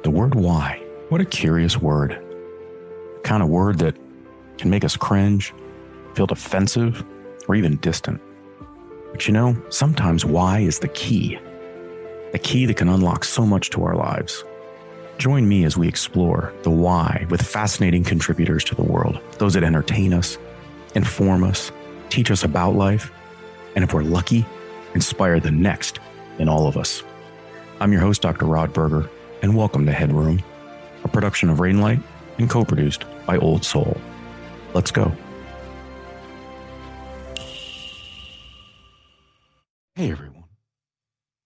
The word why. What a curious word. The kind of word that can make us cringe, feel defensive, or even distant. But you know, sometimes why is the key that can unlock so much to our lives. Join me as we explore the why with fascinating contributors to the world, those that entertain us, inform us, teach us about life, and if we're lucky, inspire the next in all of us. I'm your host, Dr. Rod Berger, and welcome to HeadRoom, a production of Rainlight and co-produced by Old Soul. Let's go. Hey, everyone.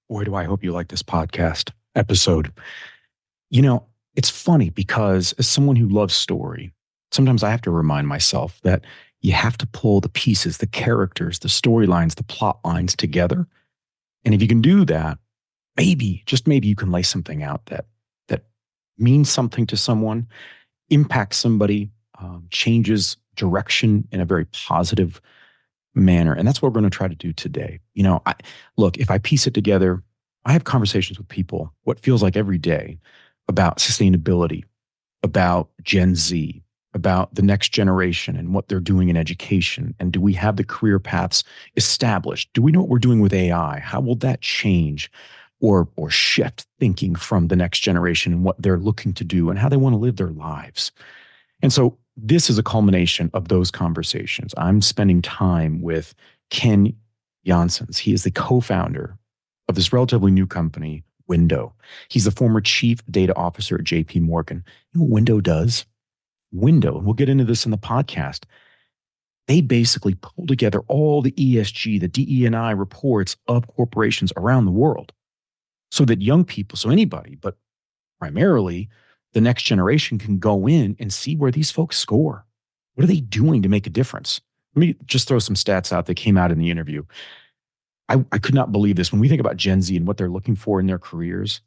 Boy, do I hope you like this podcast episode. You know, it's funny because as someone who loves story, sometimes I have to remind myself that you have to pull the pieces, the characters, the storylines, the plot lines together. And if you can do that, maybe, just maybe you can lay something out that means something to someone, impacts somebody, changes direction in a very positive manner. And that's what we're going to try to do today. You know, look, if I piece it together, I have conversations with people, what feels like every day, about sustainability, about Gen Z, about the next generation and what they're doing in education. And do we have the career paths established? Do we know what we're doing with AI? How will that change or shift thinking from the next generation and what they're looking to do and how they want to live their lives? And so this is a culmination of those conversations. I'm spending time with Ken Janssens. He is the co-founder of this relatively new company, Windō. He's the former chief data officer at JP Morgan. You know what Windō does? Windō, and we'll get into this in the podcast, they basically pull together all the ESG, the DE&I reports of corporations around the world so that young people, so anybody, but primarily the next generation can go in and see where these folks score. What are they doing to make a difference? Let me just throw some stats out that came out in the interview. I could not believe this. When we think about Gen Z and what they're looking for in their careers,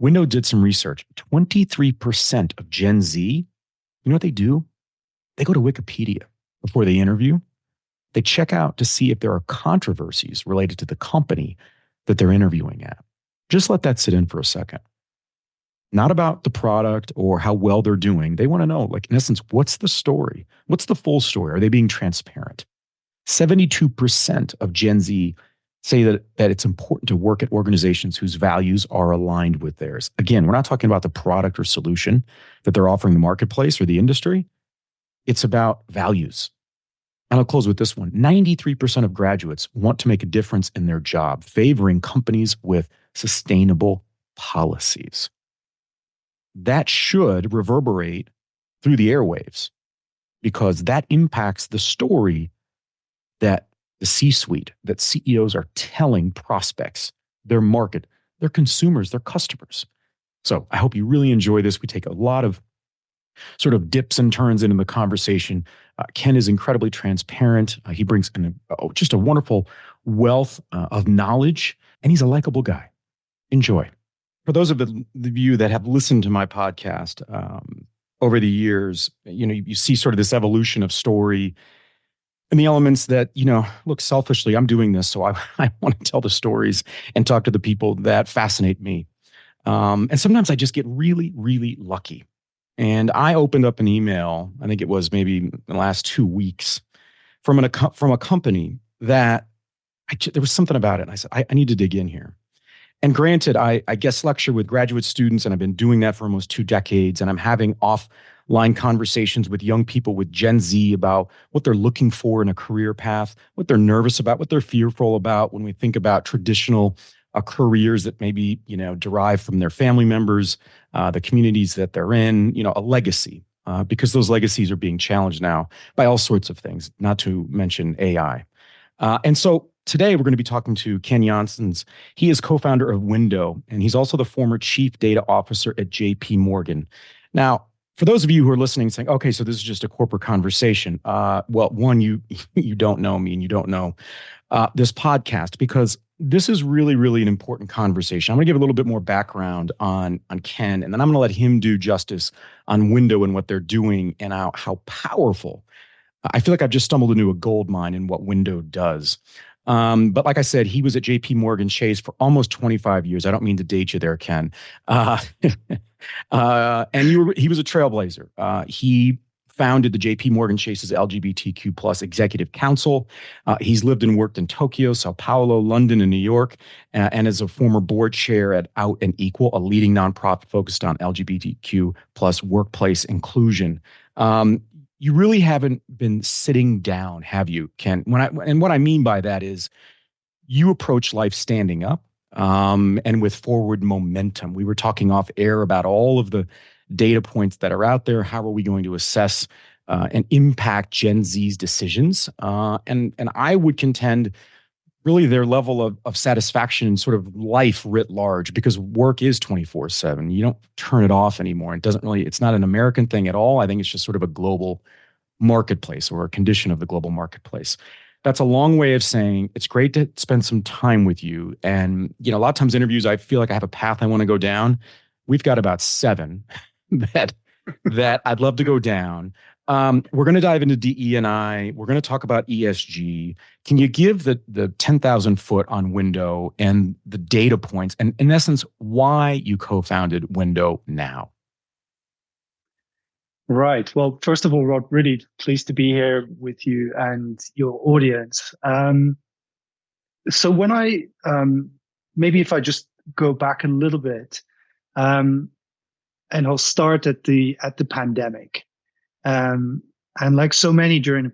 Windō did some research. 23% of Gen Z, you know what they do? They go to Wikipedia before they interview. They check out to see if there are controversies related to the company that they're interviewing at. Just let that sit in for a second. Not about the product or how well they're doing. They want to know, like, in essence, what's the story? What's the full story? Are they being transparent? 72% of Gen Z say that it's important to work at organizations whose values are aligned with theirs. Again, we're not talking about the product or solution that they're offering the marketplace or the industry. It's about values. And I'll close with this one. 93% of graduates want to make a difference in their job, favoring companies with sustainable policies. That should reverberate through the airwaves because that impacts the story that the C-suite, that CEOs are telling prospects, their market, their consumers, their customers. So I hope you really enjoy this. We take a lot of sort of dips and turns into the conversation. Ken is incredibly transparent. He brings just a wonderful wealth of knowledge, and he's a likable guy. Enjoy. For those of you that have listened to my podcast over the years, you know, you see sort of this evolution of story and the elements that, you know, look, selfishly, I'm doing this, so I want to tell the stories and talk to the people that fascinate me. And sometimes I just get really, really lucky. And I opened up an email, I think it was maybe in the last 2 weeks, from a company that there was something about it. And I said, I need to dig in here. And granted, I guest lecture with graduate students, and I've been doing that for almost 2 decades. And I'm having offline conversations with young people with Gen Z about what they're looking for in a career path, what they're nervous about, what they're fearful about when we think about traditional careers that maybe, you know, derive from their family members, the communities that they're in, you know, a legacy, because those legacies are being challenged now by all sorts of things, not to mention AI. And so today we're going to be talking to Ken Janssens. He is co-founder of Windō, and he's also the former chief data officer at JP Morgan. Now, for those of you who are listening saying, okay, so this is just a corporate conversation. Well, one, you don't know me and you don't know this podcast, because this is really, really an important conversation. I'm going to give a little bit more background on Ken, and then I'm going to let him do justice on Windō and what they're doing and how powerful. I feel like I've just stumbled into a gold mine in what Windō does. But like I said, he was at JP Morgan Chase for almost 25 years. I don't mean to date you there, Ken. He was a trailblazer. He founded the JP Morgan Chase's LGBTQ plus Executive Council. He's lived and worked in Tokyo, Sao Paulo, London, and New York, and is a former board chair at Out and Equal, a leading nonprofit focused on LGBTQ plus workplace inclusion. You really haven't been sitting down, have you, Ken? And what I mean by that is you approach life standing up and with forward momentum. We were talking off air about all of the data points that are out there. How are we going to assess and impact Gen Z's decisions? And I would contend really their level of satisfaction in sort of life writ large, because work is 24/7. You don't turn it off anymore. It doesn't really, it's not an American thing at all. I think it's just sort of a global marketplace or a condition of the global marketplace. That's a long way of saying it's great to spend some time with you. And, a lot of times interviews, I feel like I have a path I want to go down. We've got about 7 that I'd love to go down. We're going to dive into DE&I. We're going to talk about ESG. Can you give the 10,000 foot on Windō and the data points, and in essence, why you co-founded Windō now? Right. Well, first of all, Rod, really pleased to be here with you and your audience. So when maybe if I just go back a little bit, and I'll start at the pandemic. And like so many during the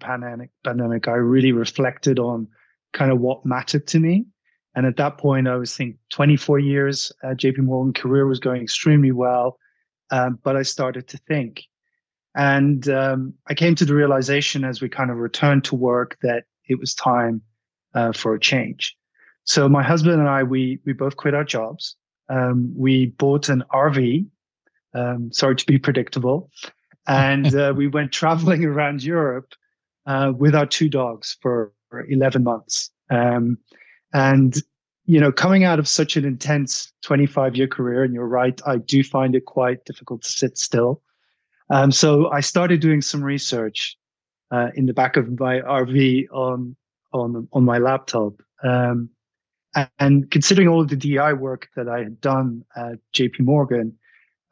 pandemic, I really reflected on kind of what mattered to me. And at that point, I was thinking 24 years at JP Morgan, career was going extremely well. But I started to think. And I came to the realization as we kind of returned to work that it was time for a change. So my husband and I, we both quit our jobs. We bought an RV, sorry to be predictable, and we went traveling around Europe with our 2 dogs for 11 months. And, coming out of such an intense 25-year career, and you're right, I do find it quite difficult to sit still. So I started doing some research in the back of my RV on my laptop. And considering all of the DEI work that I had done at JP Morgan,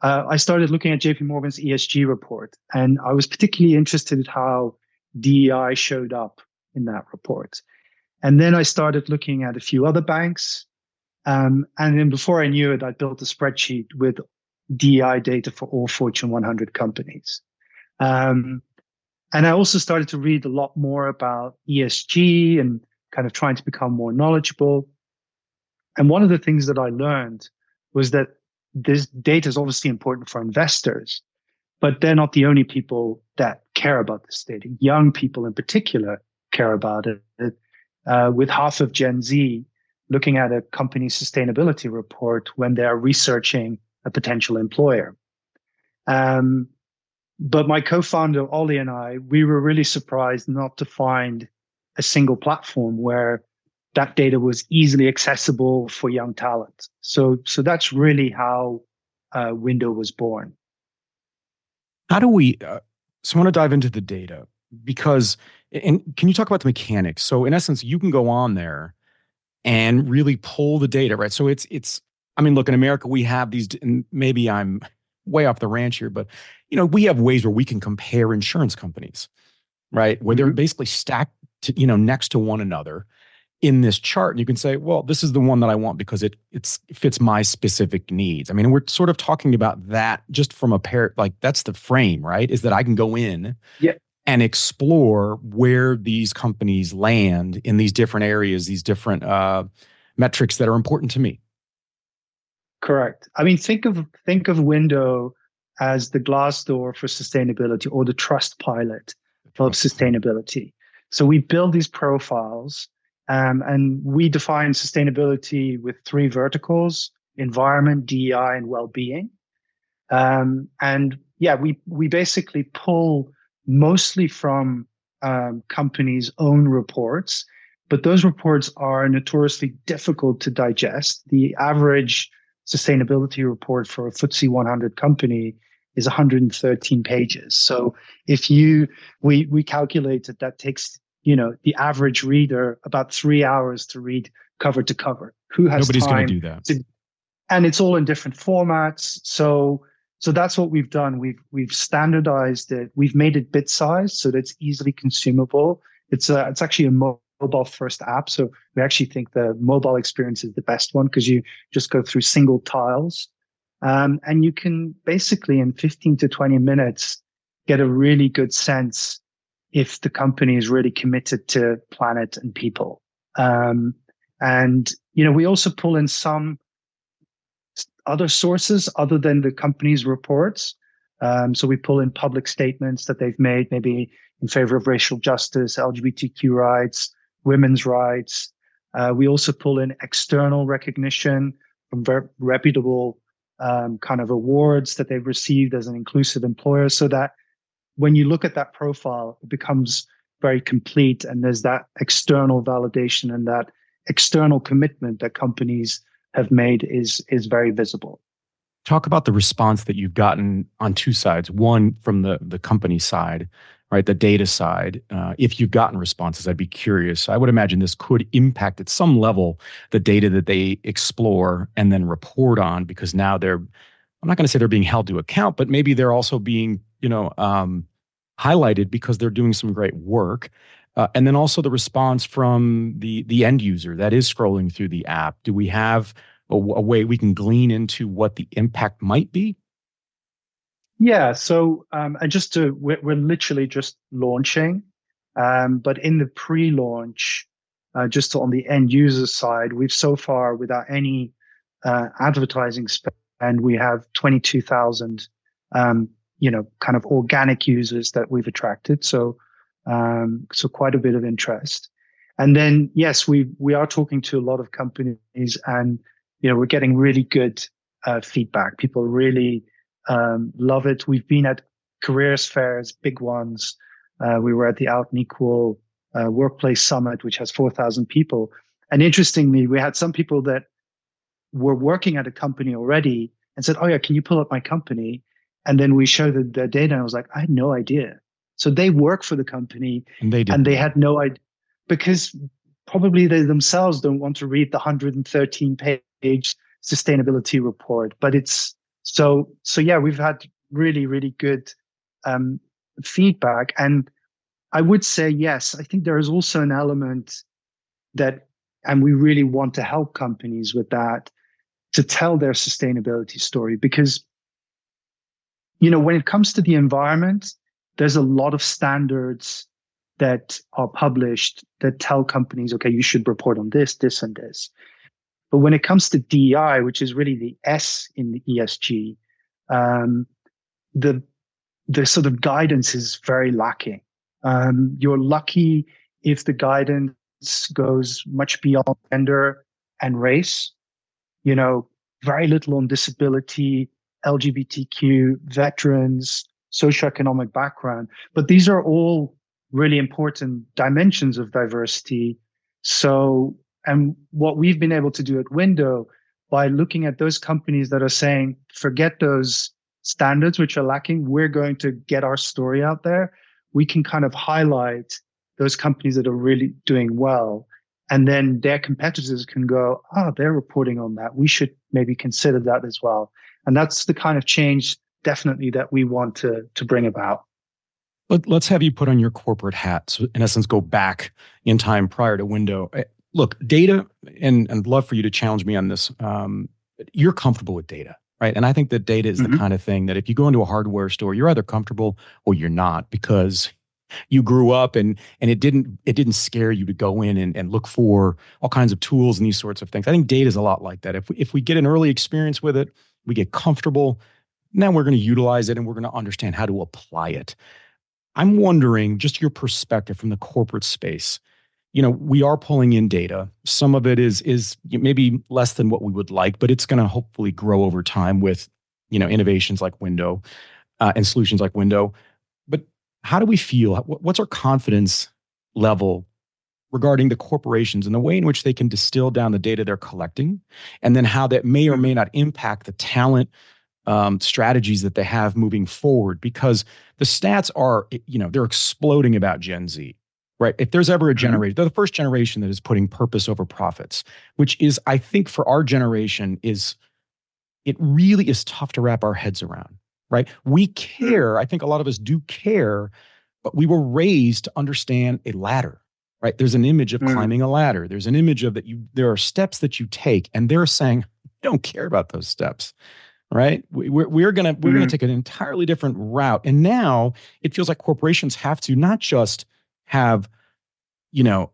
I started looking at JP Morgan's ESG report. And I was particularly interested in how DEI showed up in that report. And then I started looking at a few other banks. And then before I knew it, I built a spreadsheet with DEI data for all Fortune 100 companies. And I also started to read a lot more about ESG and kind of trying to become more knowledgeable. And one of the things that I learned was that this data is obviously important for investors, but they're not the only people that care about this data. Young people in particular care about it. With half of Gen Z looking at a company's sustainability report when they're researching a potential employer. But my co-founder, Ollie, and I, we were really surprised not to find a single platform where that data was easily accessible for young talent. So that's really how Windō was born. How do we, so I want to dive into the data because, and can you talk about the mechanics? So in essence, you can go on there and really pull the data, right? So it's, I mean, look, in America, we have these, and maybe I'm way off the ranch here, but, we have ways where we can compare insurance companies, right? Where they're basically stacked, next to one another in this chart. And you can say, well, this is the one that I want because it fits my specific needs. I mean, we're sort of talking about that just from a pair, like that's the frame, right? Is that I can go in and explore where these companies land in these different areas, these different metrics that are important to me. Correct. I mean, think of Windō as the Glassdoor for sustainability or the Trustpilot of sustainability. So we build these profiles and we define sustainability with 3 verticals: environment, DEI, and well-being. We basically pull mostly from companies' own reports, but those reports are notoriously difficult to digest. The average sustainability report for a FTSE 100 company is 113 pages. So we calculated that takes, the average reader about 3 hours to read cover to cover. Who has Nobody's time going to do that. And it's all in different formats. So So that's what we've done. We've standardized it. We've made it bit sized so that it's easily consumable. It's actually a mobile first app. So we actually think the mobile experience is the best one because you just go through single tiles. And you can basically in 15 to 20 minutes get a really good sense if the company is really committed to planet and people. And, we also pull in some other sources other than the company's reports. So we pull in public statements that they've made, maybe in favor of racial justice, LGBTQ rights, women's rights. We also pull in external recognition from very reputable kind of awards that they've received as an inclusive employer, so that when you look at that profile, it becomes very complete, and there's that external validation and that external commitment that companies have made is very visible. Talk about the response that you've gotten on two sides. One, from the company side, right, the data side. If you've gotten responses, I'd be curious. I would imagine this could impact at some level the data that they explore and then report on, because now I'm not going to say they're being held to account, but maybe they're also being, highlighted because they're doing some great work. And then also the response from the end user that is scrolling through the app. Do we have a way we can glean into what the impact might be? Yeah. So, and we're literally just launching, but in the pre-launch, just on the end user side, we've so far, without any advertising spend, we have 22,000, kind of organic users that we've attracted. So quite a bit of interest. And then, yes, we are talking to a lot of companies, and, we're getting really good feedback. People really love it. We've been at careers fairs, big ones. We were at the Out and Equal Workplace Summit, which has 4,000 people. And interestingly, we had some people that were working at a company already and said, "Oh yeah, can you pull up my company?" And then we showed the data, and I was like, I had no idea. So they work for the company, and they had no idea, because probably they themselves don't want to read the 113-page sustainability report. But it's so yeah, we've had really, really good feedback. And I would say, yes, I think there is also an element that, and we really want to help companies with that, to tell their sustainability story. Because, when it comes to the environment, there's a lot of standards that are published that tell companies, okay, you should report on this, this, and this. But when it comes to DEI, which is really the S in the ESG, the sort of guidance is very lacking. You're lucky if the guidance goes much beyond gender and race. Very little on disability, LGBTQ, veterans, socioeconomic background. But these are all really important dimensions of diversity. So, and what we've been able to do at Windō, by looking at those companies that are saying, forget those standards which are lacking, we're going to get our story out there. We can kind of highlight those companies that are really doing well. And then their competitors can go, they're reporting on that. We should maybe consider that as well. And that's the kind of change definitely that we want to bring about. Let's have you put on your corporate hat. So in essence, go back in time prior to Windō. Look, data, and I'd love for you to challenge me on this. You're comfortable with data, right? And I think that data is the kind of thing that if you go into a hardware store, you're either comfortable or you're not, because you grew up and it didn't scare you to go in and look for all kinds of tools and these sorts of things. I think data is a lot like that. If we get an early experience with it, we get comfortable, now we're going to utilize it and we're going to understand how to apply it. I'm wondering, just your perspective from the corporate space. We are pulling in data. Some of it is maybe less than what we would like, but it's going to hopefully grow over time with, innovations like Windō and solutions like Windō. But how do we feel? What's our confidence level regarding the corporations and the way in which they can distill down the data they're collecting, and then how that may or may not impact the talent strategies that they have moving forward? Because the stats are, they're exploding about Gen Z, right? If there's ever a generation, they're the first generation that is putting purpose over profits, which is, I think for our generation, it really is tough to wrap our heads around. right? We care. I think a lot of us do care, but we were raised to understand a ladder, right? There's an image of Mm. climbing a ladder. There's an image of there are steps that you take, and they're saying, I don't care about those steps, right? We're gonna Mm. take an entirely different route. And now it feels like corporations have to not just have, you know,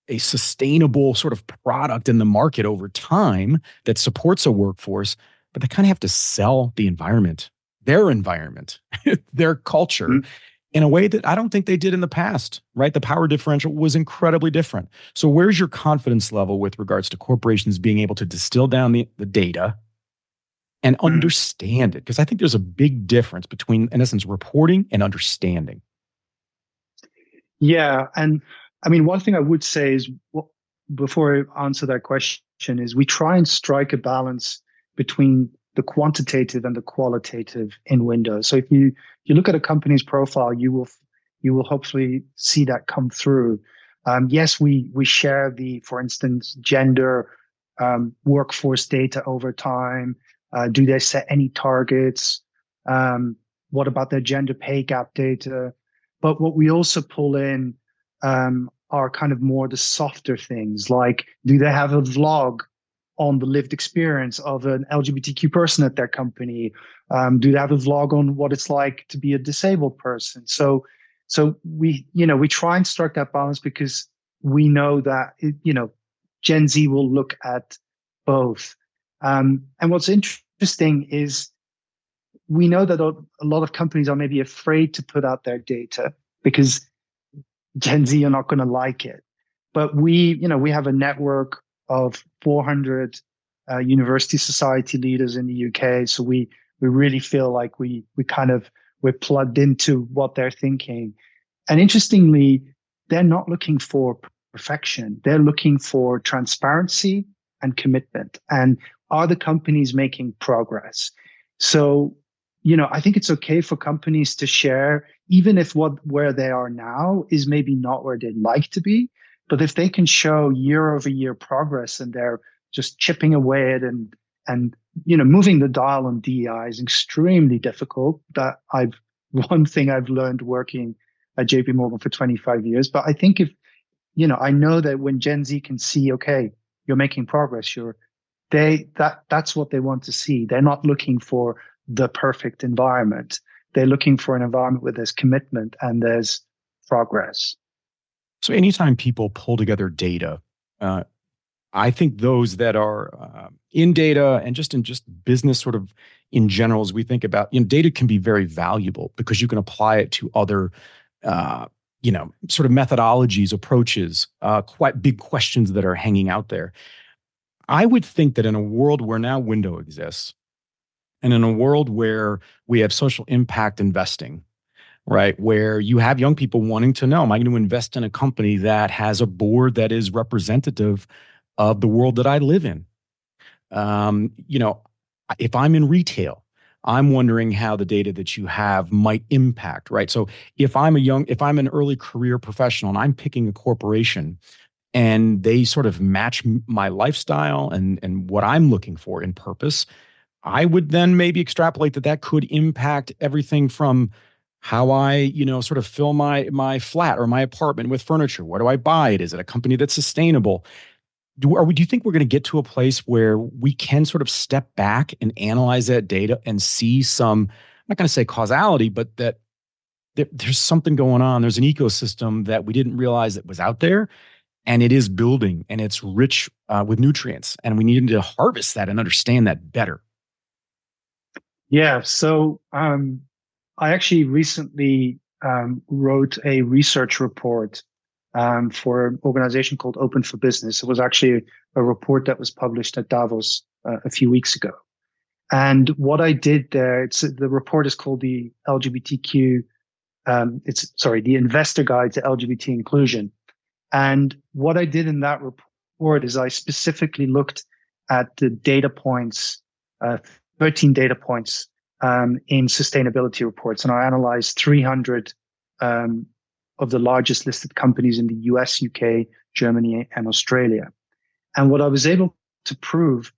a sustainable sort of product in the market over time that supports a workforce, but they kind of have to sell the environment, their culture Mm. in a way that I don't think they did in the past, right? The power differential was incredibly different. So where's your confidence level with regards to corporations being able to distill down the data and Mm. understand it? Because I think there's a big difference between, in essence, reporting and understanding. Yeah. And I mean, one thing I would say is, before I answer that question, is we try and strike a balance between the quantitative and the qualitative in Windō. So if you look at a company's profile, you will hopefully see that come through. Yes, we share the, for instance, gender, workforce data over time. Do they set any targets? What about their gender pay gap data? But what we also pull in are kind of more the softer things, like, do they have a vlog on the lived experience of an LGBTQ person at their company? Do they have a vlog on what it's like to be a disabled person? So we try and strike that balance because we know that Gen Z will look at both. And what's interesting is we know that a lot of companies are maybe afraid to put out their data because Gen Z are not going to like it. But we have a network of 400 university society leaders in the UK. So we really feel like we're plugged into what they're thinking. And interestingly, they're not looking for perfection. They're looking for transparency and commitment. And are the companies making progress? So, I think it's okay for companies to share, even if where they are now is maybe not where they'd like to be. But if they can show year over year progress and they're just chipping away at and moving the dial on DEI is extremely difficult. One thing I've learned working at JP Morgan for 25 years. But I think I know that when Gen Z can see, okay, you're making progress, that's what they want to see. They're not looking for the perfect environment. They're looking for an environment where there's commitment and there's progress. So anytime people pull together data, I think those that are in data and just in business sort of in general, as we think about, data can be very valuable because you can apply it to other, sort of methodologies, approaches, quite big questions that are hanging out there. I would think that in a world where now Windō exists, and in a world where we have social impact investing, right, where you have young people wanting to know, am I going to invest in a company that has a board that is representative of the world that I live in? If I'm in retail, I'm wondering how the data that you have might impact, right? So if I'm an early career professional and I'm picking a corporation and they sort of match my lifestyle and what I'm looking for in purpose, I would then maybe extrapolate that could impact everything from how I, sort of fill my flat or my apartment with furniture. Where do I buy it? Is it a company that's sustainable? Do you think we're going to get to a place where we can sort of step back and analyze that data and see some, I'm not going to say causality, but that there's something going on. There's an ecosystem that we didn't realize that was out there, and it is building and it's rich with nutrients, and we need to harvest that and understand that better. Yeah. So I actually recently wrote a research report for an organization called Open for Business. It was actually a report that was published at Davos a few weeks ago. And what I did there, the report is called the LGBTQ, the Investor Guide to LGBT Inclusion. And what I did in that report is I specifically looked at the data points, 13 data points in sustainability reports. And I analyzed 300 of the largest listed companies in the US, UK, Germany, and Australia. And what I was able to prove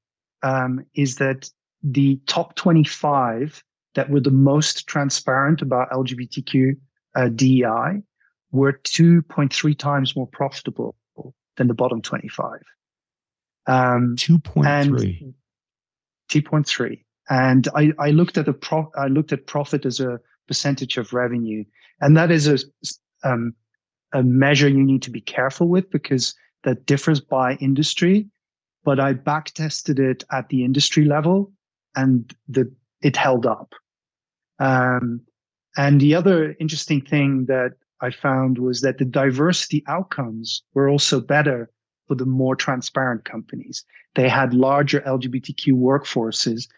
is that the top 25 that were the most transparent about LGBTQ DEI were 2.3 times more profitable than the bottom 25. 2.3. And 2.3. And I looked at I looked at profit as a percentage of revenue, and that is a measure you need to be careful with because that differs by industry. But I back tested it at the industry level, and it held up. And the other interesting thing that I found was that the diversity outcomes were also better for the more transparent companies. They had larger LGBTQ workforces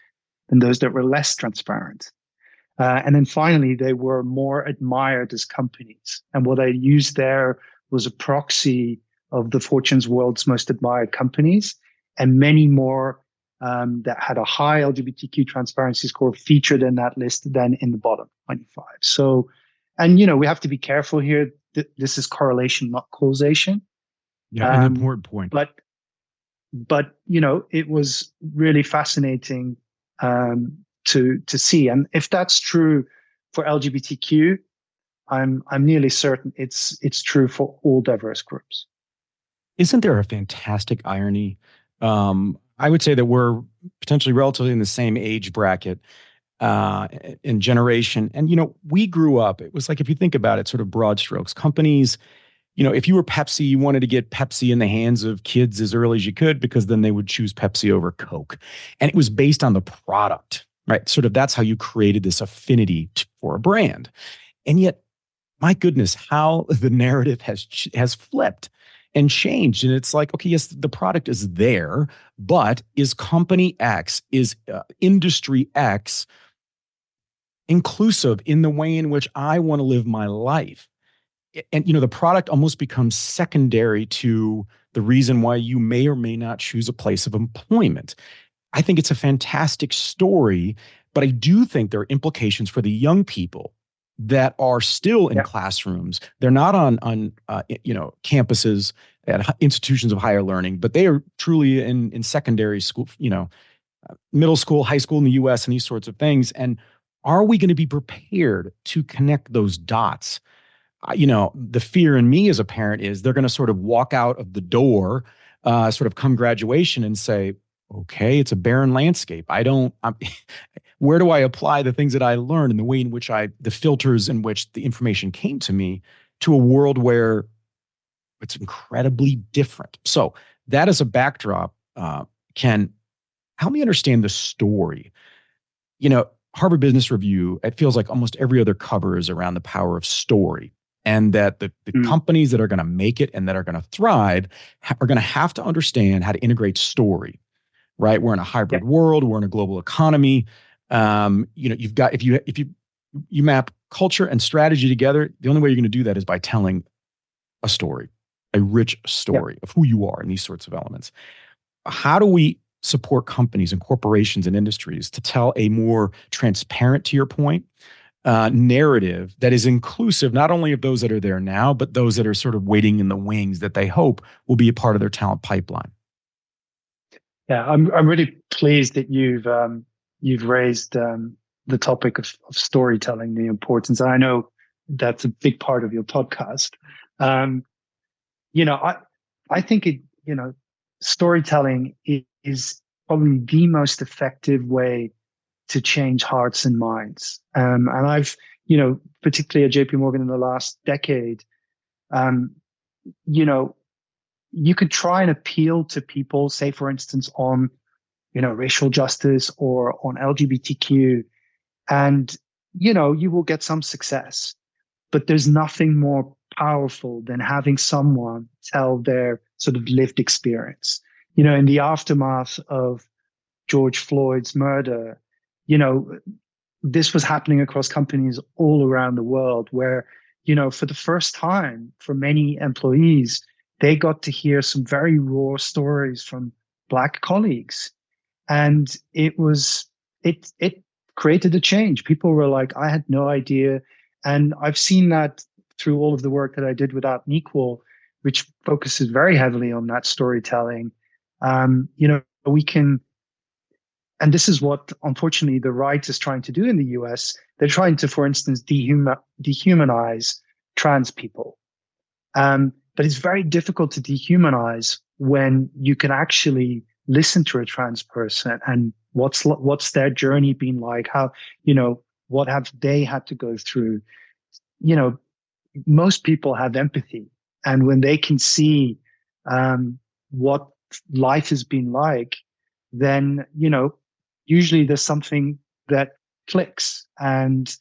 than those that were less transparent. And then finally, they were more admired as companies. And what I used there was a proxy of the Fortune's world's most admired companies, and many more that had a high LGBTQ transparency score featured in that list than in the bottom 25. So, and we have to be careful here. This is correlation, not causation. Yeah, an important point. But it was really fascinating to see. And if that's true for LGBTQ, I'm nearly certain it's true for all diverse groups. Isn't there a fantastic irony? I would say that we're potentially relatively in the same age bracket in generation. And, we grew up, it was like, if you think about it, sort of broad strokes, companies, if you were Pepsi, you wanted to get Pepsi in the hands of kids as early as you could, because then they would choose Pepsi over Coke. And it was based on the product, right? Sort of that's how you created this affinity for a brand. And yet, my goodness, how the narrative has flipped and changed. And it's like, okay, yes, the product is there, but is company X, is industry X inclusive in the way in which I want to live my life? And, the product almost becomes secondary to the reason why you may or may not choose a place of employment. I think it's a fantastic story, but I do think there are implications for the young people that are still in classrooms. They're not on campuses at institutions of higher learning, but they are truly in secondary school, middle school, high school in the US, and these sorts of things. And are we going to be prepared to connect those dots? The fear in me as a parent is they're going to sort of walk out of the door, sort of come graduation and say, okay, it's a barren landscape. Where do I apply the things that I learned and the way in which the filters in which the information came to me to a world where it's incredibly different? So that as a backdrop, can help me understand the story. Harvard Business Review, it feels like almost every other cover is around the power of story. And that the companies that are going to make it and that are going to thrive are going to have to understand how to integrate story, right? We're in a hybrid world. We're in a global economy. You've got, if you map culture and strategy together, the only way you're going to do that is by telling a story, a rich story of who you are and these sorts of elements. How do we support companies and corporations and industries to tell a more transparent, to your point, narrative that is inclusive not only of those that are there now, but those that are sort of waiting in the wings that they hope will be a part of their talent pipeline? Yeah, I'm really pleased that you've raised the topic of storytelling, the importance. And I know that's a big part of your podcast. I think storytelling is probably the most effective way to change hearts and minds. And I've, particularly at JP Morgan in the last decade, you could try and appeal to people, say, for instance, on, racial justice or on LGBTQ, and, you will get some success. But there's nothing more powerful than having someone tell their sort of lived experience. In the aftermath of George Floyd's murder, this was happening across companies all around the world where, for the first time for many employees, they got to hear some very raw stories from Black colleagues. And it created a change. People were like, I had no idea. And I've seen that through all of the work that I did with Out and Equal, which focuses very heavily on that storytelling. We can, and this is what, unfortunately, the right is trying to do in the US. They're trying to, for instance, dehumanize trans people. But it's very difficult to dehumanize when you can actually listen to a trans person and what's their journey been like, how, what have they had to go through. Most people have empathy, and when they can see what life has been like, then usually there's something that clicks, and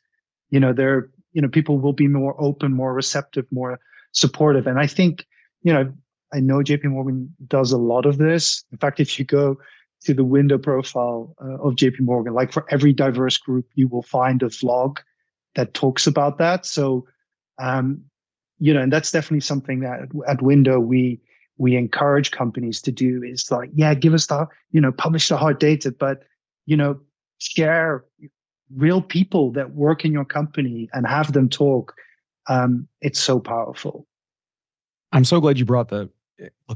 people will be more open, more receptive, more supportive. And I think I know JP Morgan does a lot of this. In fact, if you go to the Windō profile of JP Morgan, like for every diverse group, you will find a vlog that talks about that. So and that's definitely something that at Windō we encourage companies to do, is like, give us the, publish the hard data, but, share real people that work in your company and have them talk. It's so powerful. I'm so glad you brought look,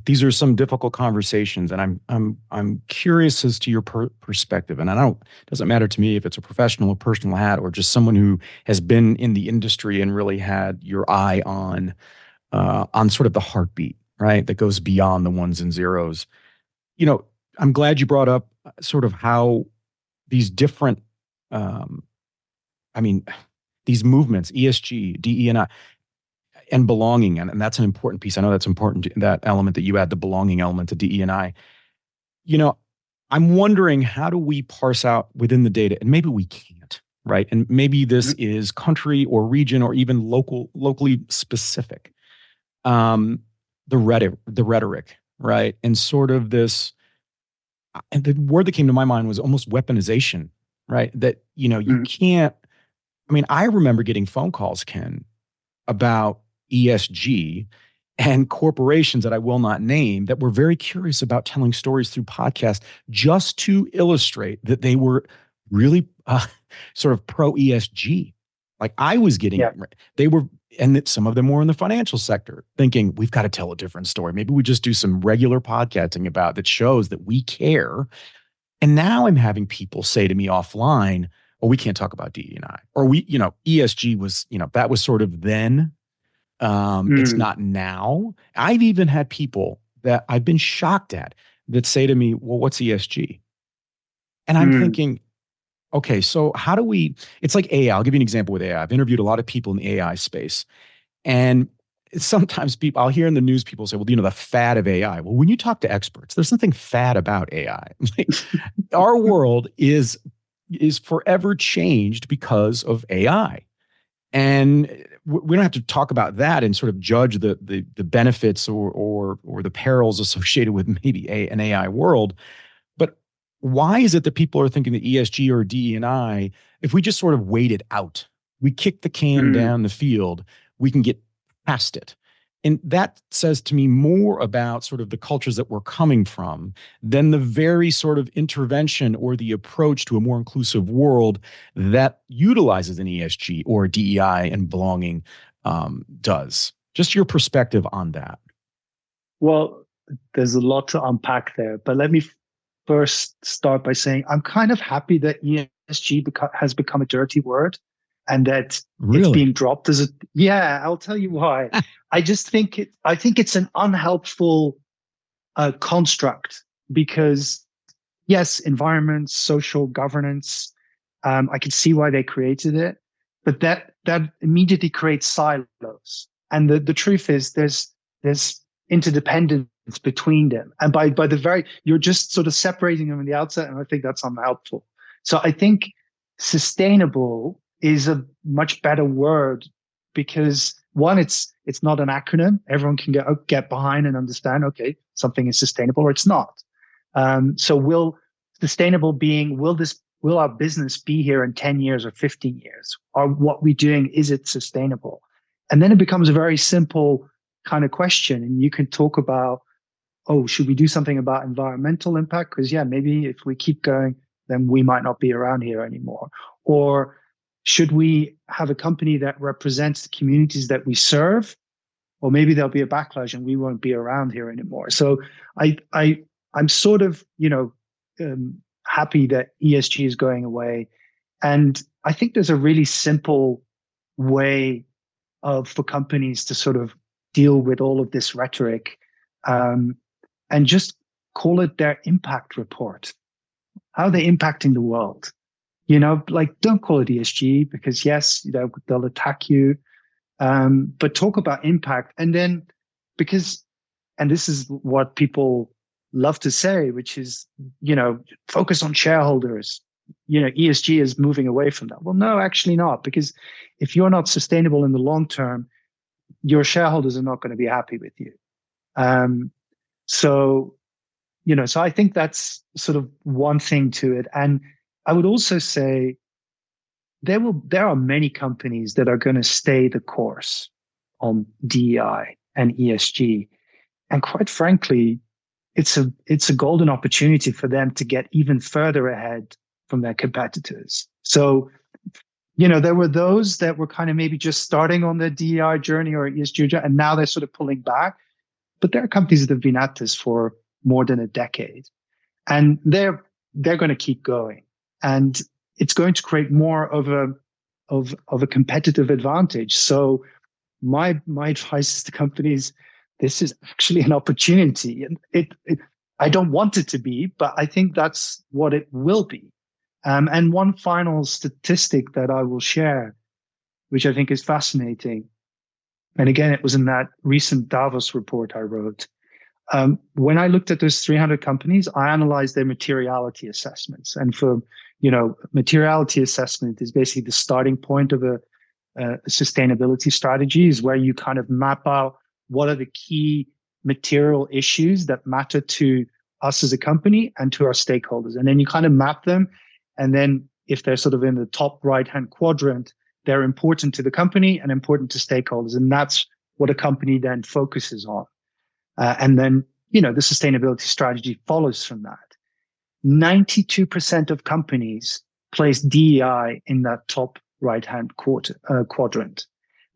these are some difficult conversations, and I'm curious as to your perspective. And it doesn't matter to me if it's a professional or personal hat, or just someone who has been in the industry and really had your eye on sort of the heartbeat, right? That goes beyond the ones and zeros. I'm glad you brought up sort of how these different, these movements, ESG, DE&I, and belonging, and that's an important piece. I know that's important, that element that you add, the belonging element to DE&I. I'm wondering, how do we parse out within the data, and maybe we can't, right? And maybe this is country or region or even locally specific. The rhetoric, right? And sort of this, and the word that came to my mind was almost weaponization, right? That, you can't, I remember getting phone calls, Ken, about ESG and corporations that I will not name that were very curious about telling stories through podcasts just to illustrate that they were really sort of pro ESG. Like I was getting, they were, and that some of them were in the financial sector, thinking we've got to tell a different story. Maybe we just do some regular podcasting about that shows that we care. And now I'm having people say to me offline, "Oh, we can't talk about DE&I," or ESG was, that was sort of then. It's not now. I've even had people that I've been shocked at that say to me, "Well, what's ESG?" And I'm thinking, okay, so how do we, it's like AI. I'll give you an example with AI. I've interviewed a lot of people in the AI space. And sometimes I'll hear in the news people say, well, the fad of AI. Well, when you talk to experts, there's nothing fad about AI. Our world is forever changed because of AI. And we don't have to talk about that and sort of judge the benefits or the perils associated with maybe an AI world. But why is it that people are thinking that ESG or DE&I, if we just sort of wait it out, we kick the can down the field, we can get past it? And that says to me more about sort of the cultures that we're coming from than the very sort of intervention or the approach to a more inclusive world that utilizes an ESG or DEI and belonging does. Just your perspective on that. Well, there's a lot to unpack there, but let me first start by saying I'm kind of happy that ESG has become a dirty word, and that it's being dropped as I'll tell you why. I think it's an unhelpful construct, because yes, environment, social governance, I can see why they created it, but that immediately creates silos. And the truth is there's interdependence between them. And by you're just sort of separating them in the outset. And I think that's unhelpful. So I think sustainable is a much better word, because one, it's not an acronym. Everyone can get behind and understand, okay, something is sustainable or it's not. So will our business be here in 10 years or 15 years? Or what we're doing, is it sustainable? And then it becomes a very simple kind of question. And you can talk about, should we do something about environmental impact? Because maybe if we keep going, then we might not be around here anymore. Or should we have a company that represents the communities that we serve? Or maybe there'll be a backlash and we won't be around here anymore. So I'm sort of, happy that ESG is going away. And I think there's a really simple way for companies to sort of deal with all of this rhetoric, and just call it their impact report. How are they impacting the world? Like, don't call it ESG, because yes, they'll attack you. But talk about impact. And then, and this is what people love to say, which is, focus on shareholders. ESG is moving away from that. Well, no, actually not, because if you're not sustainable in the long term, your shareholders are not going to be happy with you. So I think that's sort of one thing to it. And I would also say there are many companies that are going to stay the course on DEI and ESG. And quite frankly, it's a golden opportunity for them to get even further ahead from their competitors. So, there were those that were kind of maybe just starting on the DEI journey or ESG journey, and now they're sort of pulling back. But there are companies that have been at this for more than a decade, and they're going to keep going, and it's going to create more of a competitive advantage. So my advice to companies: this is actually an opportunity, and I don't want it to be, but I think that's what it will be. And one final statistic that I will share, which I think is fascinating, and again, it was in that recent Davos report I wrote. When I looked at those 300 companies, I analyzed their materiality assessments. And for, materiality assessment is basically the starting point of a sustainability strategy, is where you kind of map out what are the key material issues that matter to us as a company and to our stakeholders. And then you kind of map them. And then if they're sort of in the top right-hand quadrant, they're important to the company and important to stakeholders. And that's what a company then focuses on. And then, the sustainability strategy follows from that. 92% of companies place DEI in that top right-hand quadrant.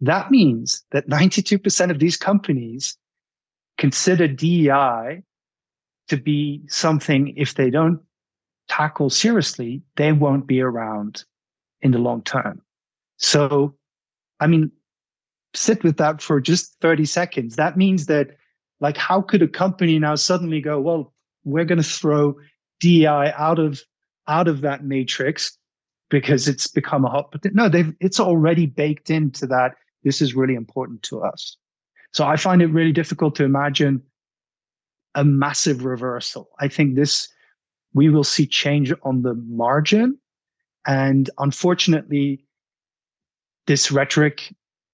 That means that 92% of these companies consider DEI to be something, if they don't tackle seriously, they won't be around in the long term. So, sit with that for just 30 seconds. That means that, like, how could a company now suddenly go, well, we're going to throw DEI out of that matrix because it's become a hot potato? No, it's already baked into that. This is really important to us. So I find it really difficult to imagine a massive reversal. I think we will see change on the margin. And unfortunately, this rhetoric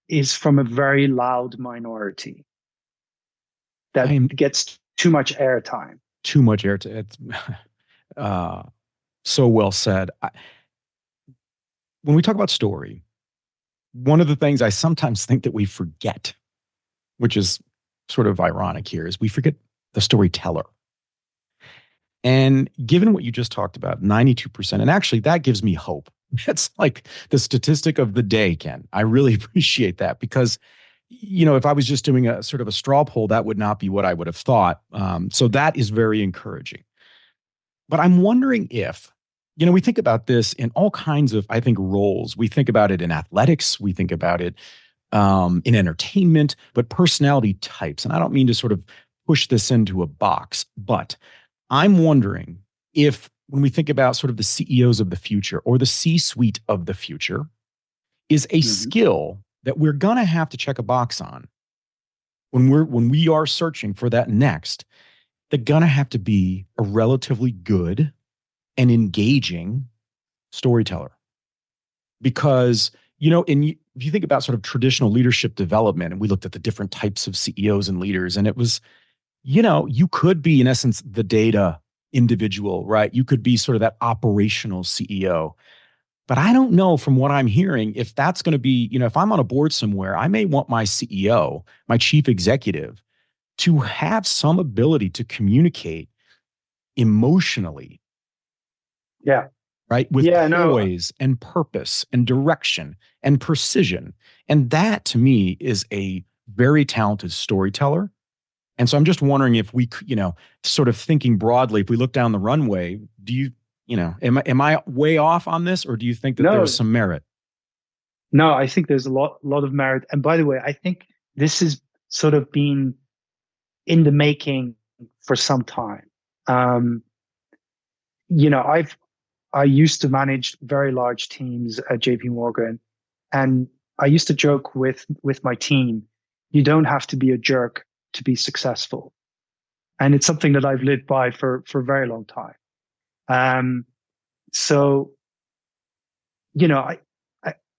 is from a very loud minority that gets too much airtime. Too much airtime. So well said. When we talk about story, one of the things I sometimes think that we forget, which is sort of ironic here, is we forget the storyteller. And given what you just talked about, 92%, and actually that gives me hope. That's like the statistic of the day, Ken. I really appreciate that, because, if I was just doing a sort of a straw poll, that would not be what I would have thought. So that is very encouraging. But I'm wondering if, we think about this in all kinds of, I think, roles. We think about it in athletics. We think about it in entertainment, but personality types. And I don't mean to sort of push this into a box, but I'm wondering if, when we think about sort of the CEOs of the future or the C-suite of the future, is a skill that we're going to have to check a box on when we are searching for that next. They're going to have to be a relatively good and engaging storyteller. Because, if you think about sort of traditional leadership development, and we looked at the different types of CEOs and leaders, and it was, you could be, in essence, the data individual, right? You could be sort of that operational CEO. But I don't know, from what I'm hearing, if that's going to be, if I'm on a board somewhere, I may want my CEO, my chief executive, to have some ability to communicate emotionally. Yeah. Right? With poise and purpose and direction and precision. And that, to me, is a very talented storyteller. And so I'm just wondering if we, sort of thinking broadly, if we look down the runway, do you Am I way off on this, or do you think that there's No, some merit? no, I think there's a lot of merit. And by the way, I think this has sort of been in the making for some time. Um, I used to manage very large teams at JP Morgan, and I used to joke with my team, you don't have to be a jerk to be successful. And it's something that I've lived by for a very long time. Um, so, you know,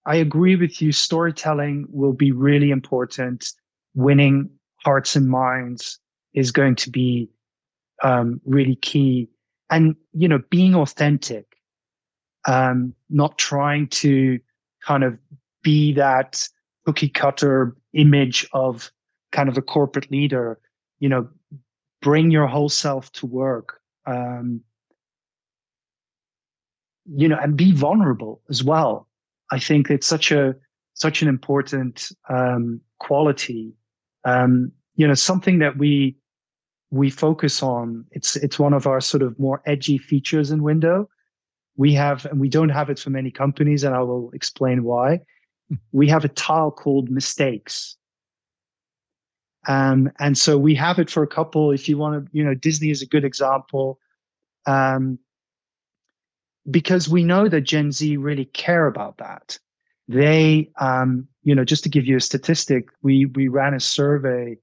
I agree with you. Storytelling will be really important. Winning hearts and minds is going to be really key. And, being authentic, not trying to kind of be that cookie cutter image of kind of a corporate leader, bring your whole self to work, and be vulnerable as well. I think it's such an important quality. Something that we focus on. It's one of our sort of more edgy features in Windō. And we don't have it for many companies, and I will explain why. We have a tile called mistakes. And so we have it for a couple. If you want to, Disney is a good example. Because we know that Gen Z really care about that. They, just to give you a statistic, we ran a survey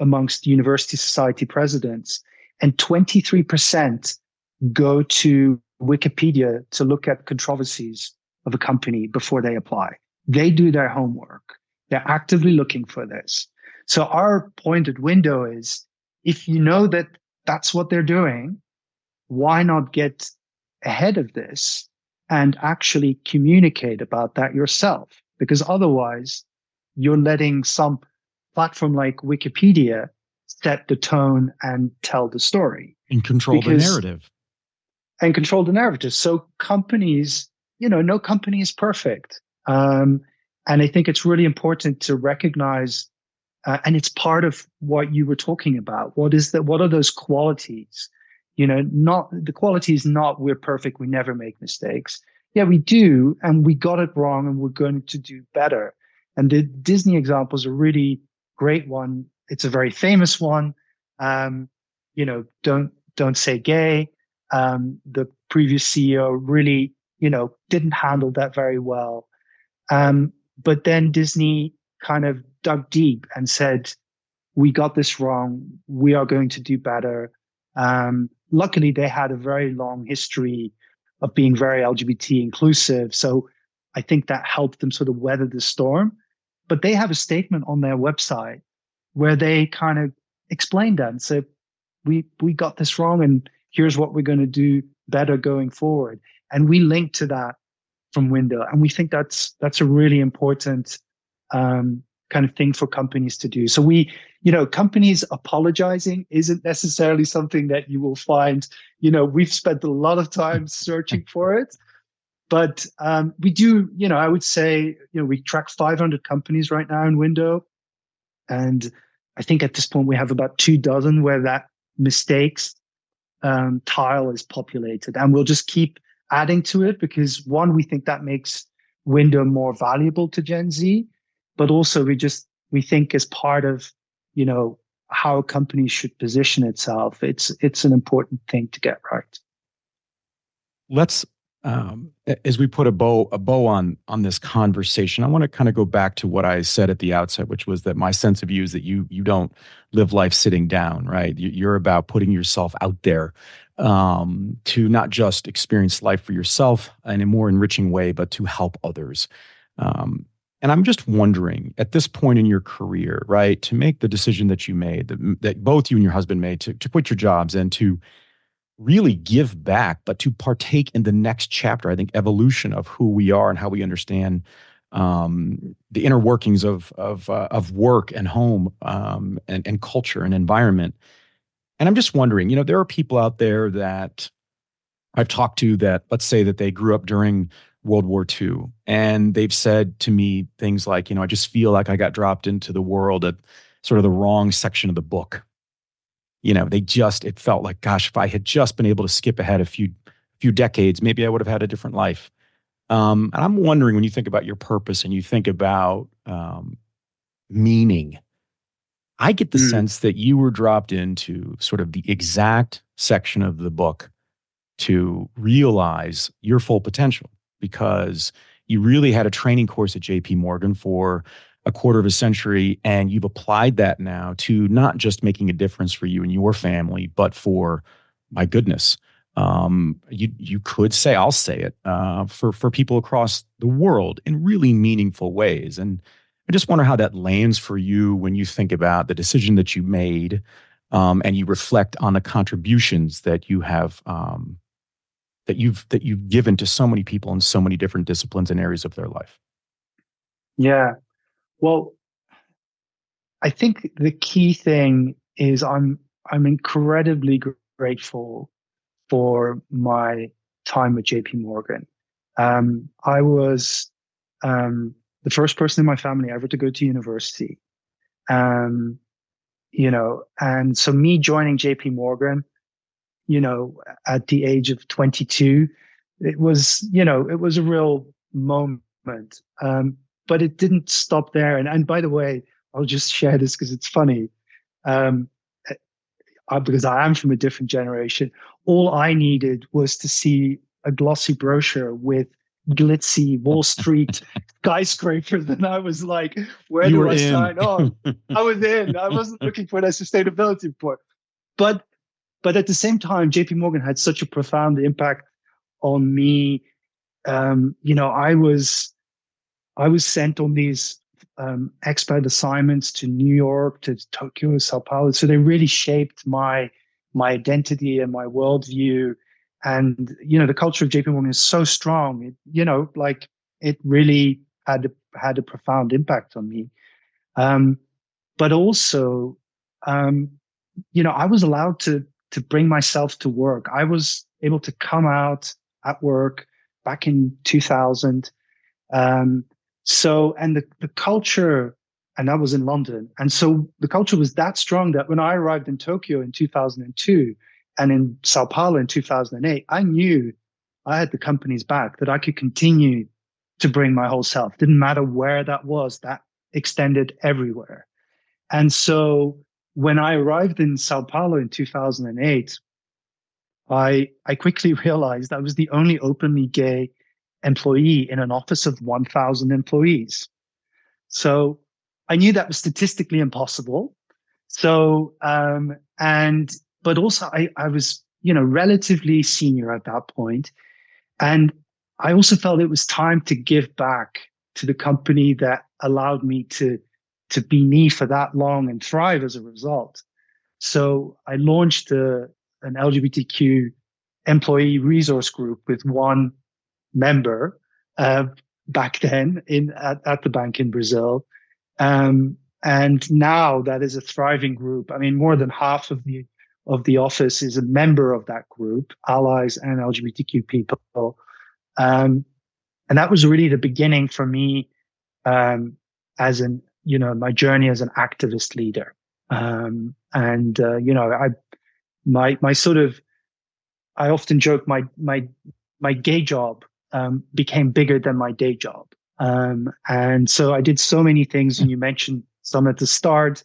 amongst university society presidents, and 23% go to Wikipedia to look at controversies of a company before they apply. They do their homework. They're actively looking for this. So our point at Windō is, if you know that that's what they're doing, why not get ahead of this and actually communicate about that yourself? Because otherwise, you're letting some platform like Wikipedia set the tone and tell the story. And control the narrative. And control the narrative. So companies, no company is perfect. And I think it's really important to recognize, and it's part of what you were talking about. What are those qualities? Not the quality is not we're perfect, we never make mistakes. Yeah, we do, and we got it wrong, and we're going to do better. And the Disney example is a really great one. It's a very famous one. Don't say gay. The previous CEO really, didn't handle that very well. But then Disney kind of dug deep and said, we got this wrong. We are going to do better. Luckily, they had a very long history of being very LGBT inclusive. So I think that helped them sort of weather the storm. But they have a statement on their website where they kind of explained that and said, we got this wrong, and here's what we're going to do better going forward. And we link to that from Windō. And we think that's a really important kind of thing for companies to do. So companies apologizing isn't necessarily something that you will find. We've spent a lot of time searching for it, but we do, I would say, we track 500 companies right now in Windō. And I think at this point we have about 24 where that mistakes tile is populated, and we'll just keep adding to it because one, we think that makes Windō more valuable to Gen Z, but also we think as part of, how a company should position itself, it's an important thing to get right. Let's, as we put a bow on this conversation, I want to kind of go back to what I said at the outset, which was that my sense of you is that you don't live life sitting down, right? You're about putting yourself out there to not just experience life for yourself in a more enriching way, but to help others. And I'm just wondering, at this point in your career, right, to make the decision that you made, that both you and your husband made, to quit your jobs and to really give back, but to partake in the next chapter, I think, evolution of who we are and how we understand the inner workings of work and home and culture and environment. And I'm just wondering, there are people out there that I've talked to that, let's say that they grew up during World War II, and they've said to me things like, I just feel like I got dropped into the world at sort of the wrong section of the book. it felt like, gosh, if I had just been able to skip ahead a few decades, maybe I would have had a different life. And I'm wondering, when you think about your purpose and you think about meaning, I get the Mm. sense that you were dropped into sort of the exact section of the book to realize your full potential, because you really had a training course at JP Morgan for a quarter of a century, and you've applied that now to not just making a difference for you and your family, but for, my goodness, you could say, I'll say it, for people across the world in really meaningful ways. And I just wonder how that lands for you when you think about the decision that you made, and you reflect on the contributions that you have, that you've given to so many people in so many different disciplines and areas of their life. Yeah. Well, I think the key thing is I'm incredibly grateful for my time with JP Morgan. I was the first person in my family ever to go to university. Um, and so me joining JP Morgan, at the age of 22, it was a real moment. But it didn't stop there. And by the way, I'll just share this because it's funny. Um, because I am from a different generation, all I needed was to see a glossy brochure with glitzy Wall Street skyscrapers. And I was like, where You do were I in. sign on? I was in. I wasn't looking for that sustainability report. But at the same time, JP Morgan had such a profound impact on me. I was sent on these expat assignments to New York, to Tokyo, Sao Paulo. So they really shaped my identity and my worldview. And the culture of JP Morgan is so strong. It really had a profound impact on me. But also, I was allowed to bring myself to work. I was able to come out at work back in 2000. And the culture, and that was in London. And so the culture was that strong that when I arrived in Tokyo in 2002 and in Sao Paulo in 2008, I knew I had the company's back, that I could continue to bring my whole self. Didn't matter where that was, that extended everywhere. And so when I arrived in Sao Paulo in 2008, I quickly realized I was the only openly gay employee in an office of 1,000 employees. So I knew that was statistically impossible. So, but also I was, relatively senior at that point. And I also felt it was time to give back to the company that allowed me to be me for that long and thrive as a result. So I launched an LGBTQ employee resource group with one member back then at the bank in Brazil. And now that is a thriving group. I mean, more than half of the office is a member of that group, allies and LGBTQ people. And that was really the beginning for me my journey as an activist leader. I often joke my gay job became bigger than my day job. And so I did so many things, and you mentioned some at the start,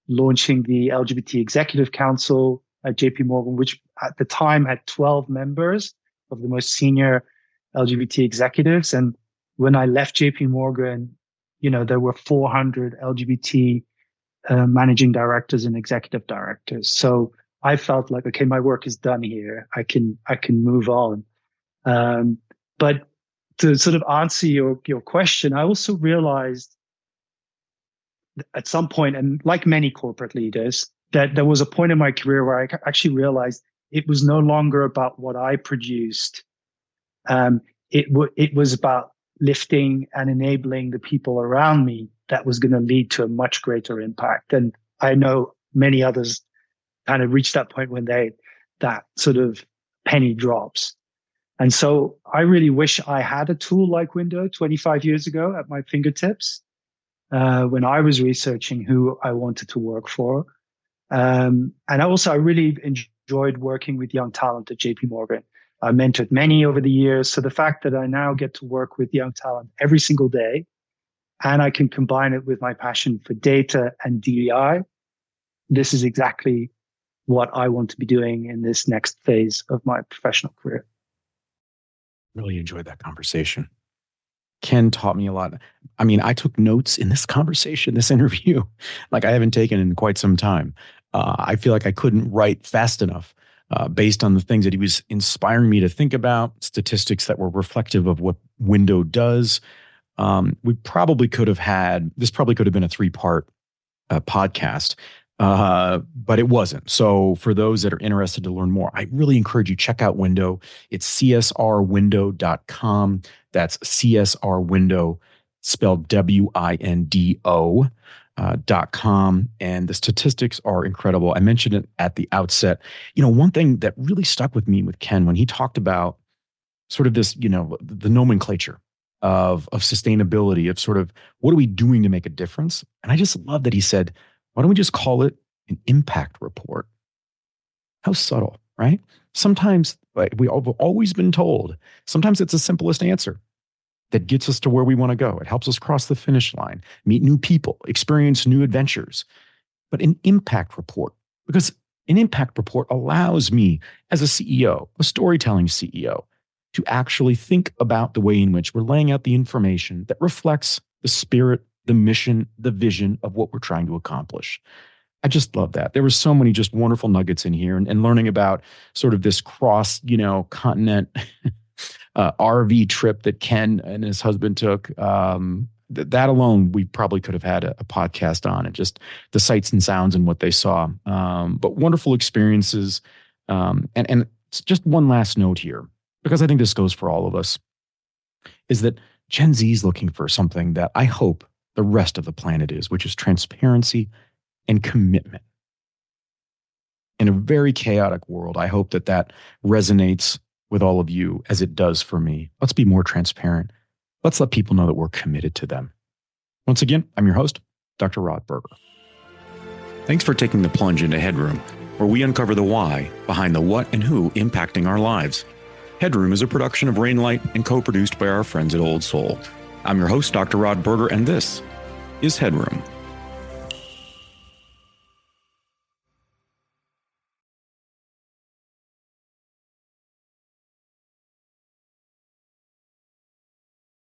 launching the LGBT Executive Council at JP Morgan, which at the time had 12 members of the most senior LGBT executives. And when I left JP Morgan, there were 400 LGBT managing directors and executive directors. So I felt like, okay, my work is done here. I can move on. But to sort of answer your question, I also realized at some point, and like many corporate leaders, that there was a point in my career where I actually realized it was no longer about what I produced. It was about lifting and enabling the people around me that was going to lead to a much greater impact. And I know many others kind of reach that point when that sort of penny drops. And so I really wish I had a tool like Windō 25 years ago at my fingertips when I was researching who I wanted to work for. And I really enjoyed working with young talent at JP Morgan. I mentored many over the years. So the fact that I now get to work with young talent every single day, and I can combine it with my passion for data and DEI, this is exactly what I want to be doing in this next phase of my professional career. Really enjoyed that conversation. Ken taught me a lot. I mean, I took notes in this conversation, this interview, like I haven't taken in quite some time. I feel like I couldn't write fast enough based on the things that he was inspiring me to think about, statistics that were reflective of what Windō does. This probably could have been a 3-part podcast, but it wasn't. So for those that are interested to learn more, I really encourage you, check out Windō. It's csrwindō.com. That's csrwindō, spelled WINDO. .com, and the statistics are incredible. I mentioned it at the outset. One thing that really stuck with me with Ken when he talked about sort of this, the nomenclature of sustainability, of sort of what are we doing to make a difference? And I just love that he said, why don't we just call it an impact report? How subtle, right? Sometimes, like we've always been told, sometimes it's the simplest answer that gets us to where we want to go. It helps us cross the finish line, meet new people, experience new adventures. But an impact report, because an impact report allows me as a CEO, a storytelling CEO, to actually think about the way in which we're laying out the information that reflects the spirit, the mission, the vision of what we're trying to accomplish. I just love that. There were so many just wonderful nuggets in here, and learning about sort of this cross, continent RV trip that Ken and his husband took. That alone, we probably could have had a podcast on, and just the sights and sounds and what they saw. But wonderful experiences. And just one last note here, because I think this goes for all of us, is that Gen Z is looking for something that I hope the rest of the planet is, which is transparency and commitment. In a very chaotic world, I hope that resonates with all of you as it does for me. Let's be more transparent. Let's let people know that we're committed to them. Once again, I'm your host, Dr. Rod Berger. Thanks for taking the plunge into HeadRoom, where we uncover the why behind the what and who impacting our lives. HeadRoom is a production of Rainlight and co-produced by our friends at Old Soul. I'm your host, Dr. Rod Berger, and this is HeadRoom.